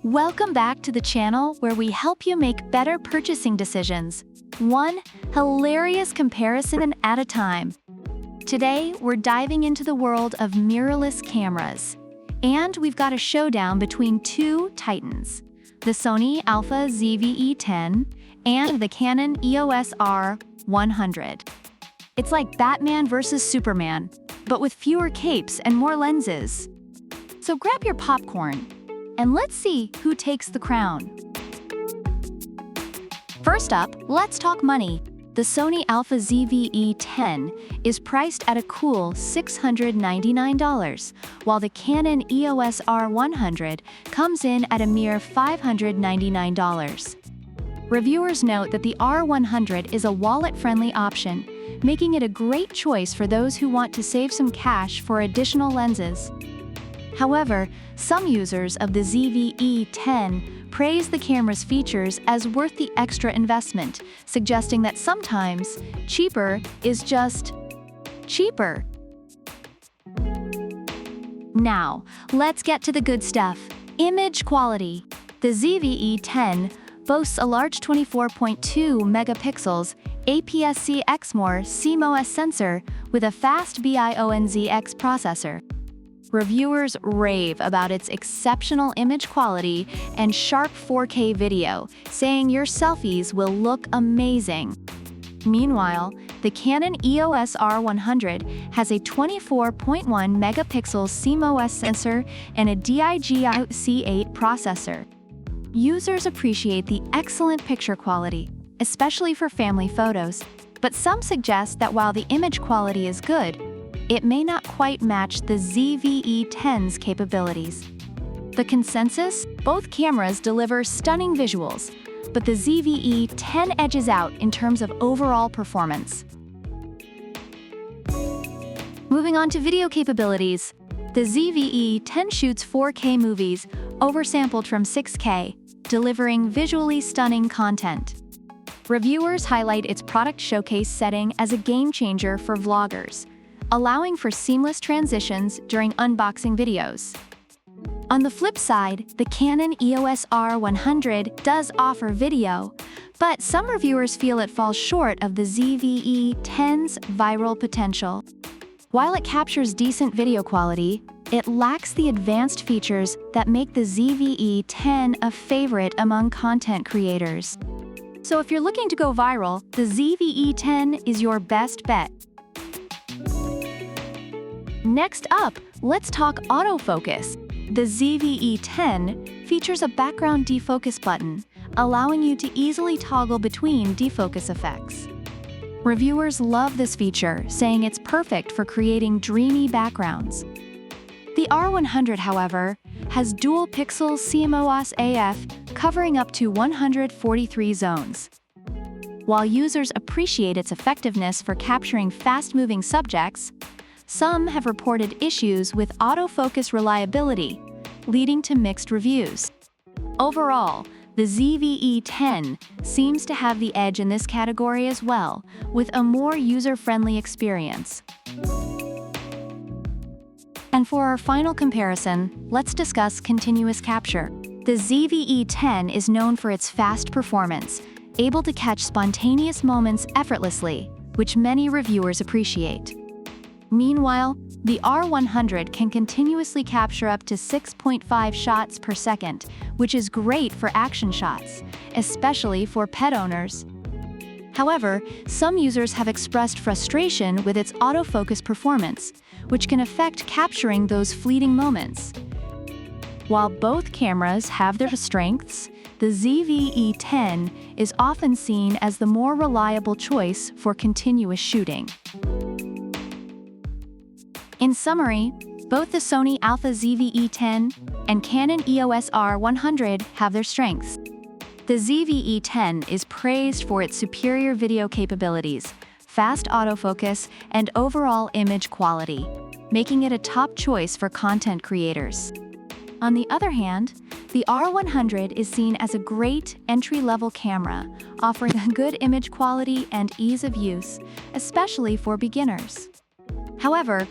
Welcome back to the channel where we help you make better purchasing decisions, one hilarious comparison at a time. Today, we're diving into the world of mirrorless cameras. And we've got a showdown between two titans, the Sony Alpha ZV-E10 and the Canon EOS R100. It's like Batman versus Superman, but with fewer capes and more lenses. So grab your popcorn, and let's see who takes the crown. First up, let's talk money. The Sony Alpha ZV-E10 is priced at a cool $699, while the Canon EOS R100 comes in at a mere $599. Reviewers note that the R100 is a wallet-friendly option, making it a great choice for those who want to save some cash for additional lenses. However, some users of the ZV-E10 praise the camera's features as worth the extra investment, suggesting that sometimes cheaper is just cheaper. Now, let's get to the good stuff. Image quality. The ZV-E10 boasts a large 24.2 megapixels APS-C XMOR CMOS sensor with a fast BIONZX processor. Reviewers rave about its exceptional image quality and sharp 4K video, saying your selfies will look amazing. Meanwhile, the Canon EOS R100 has a 24.1 megapixel CMOS sensor and a DIGIC8 processor. Users appreciate the excellent picture quality, especially for family photos, but some suggest that while the image quality is good, it may not quite match the ZV-E10's capabilities. The consensus? Both cameras deliver stunning visuals, but the ZV-E10 edges out in terms of overall performance. Moving on to video capabilities. The ZV-E10 shoots 4K movies, oversampled from 6K, delivering visually stunning content. Reviewers highlight its product showcase setting as a game changer for vloggers, allowing for seamless transitions during unboxing videos. On the flip side, the Canon EOS R100 does offer video, but some reviewers feel it falls short of the ZV-E10's viral potential. While it captures decent video quality, it lacks the advanced features that make the ZV-E10 a favorite among content creators. So if you're looking to go viral, the ZV-E10 is your best bet. Next up, let's talk autofocus. The ZV-E10 features a background defocus button, allowing you to easily toggle between defocus effects. Reviewers love this feature, saying it's perfect for creating dreamy backgrounds. The R100, however, has dual-pixel CMOS AF covering up to 143 zones. While users appreciate its effectiveness for capturing fast-moving subjects, some have reported issues with autofocus reliability, leading to mixed reviews. Overall, the ZV-E10 seems to have the edge in this category as well, with a more user-friendly experience. And for our final comparison, let's discuss continuous capture. The ZV-E10 is known for its fast performance, able to catch spontaneous moments effortlessly, which many reviewers appreciate. Meanwhile, the R100 can continuously capture up to 6.5 shots per second, which is great for action shots, especially for pet owners. However, some users have expressed frustration with its autofocus performance, which can affect capturing those fleeting moments. While both cameras have their strengths, the ZV-E10 is often seen as the more reliable choice for continuous shooting. In summary, both the Sony Alpha ZV-E10 and Canon EOS R100 have their strengths. The ZV-E10 is praised for its superior video capabilities, fast autofocus, and overall image quality, making it a top choice for content creators. On the other hand, the R100 is seen as a great entry-level camera, offering a good image quality and ease of use, especially for beginners. However,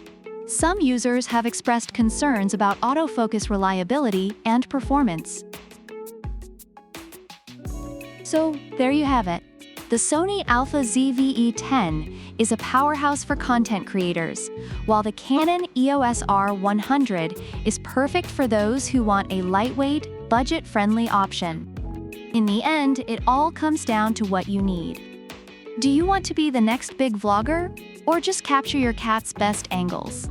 some users have expressed concerns about autofocus reliability and performance. So, there you have it. The Sony Alpha ZV-E10 is a powerhouse for content creators, while the Canon EOS R100 is perfect for those who want a lightweight, budget-friendly option. In the end, it all comes down to what you need. Do you want to be the next big vlogger, or just capture your cat's best angles?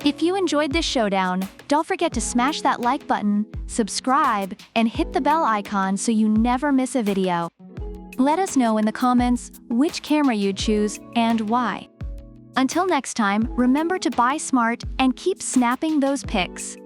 If you enjoyed this showdown, don't forget to smash that like button, subscribe, and hit the bell icon so you never miss a video. Let us know in the comments which camera you'd choose and why. Until next time, remember to buy smart and keep snapping those pics.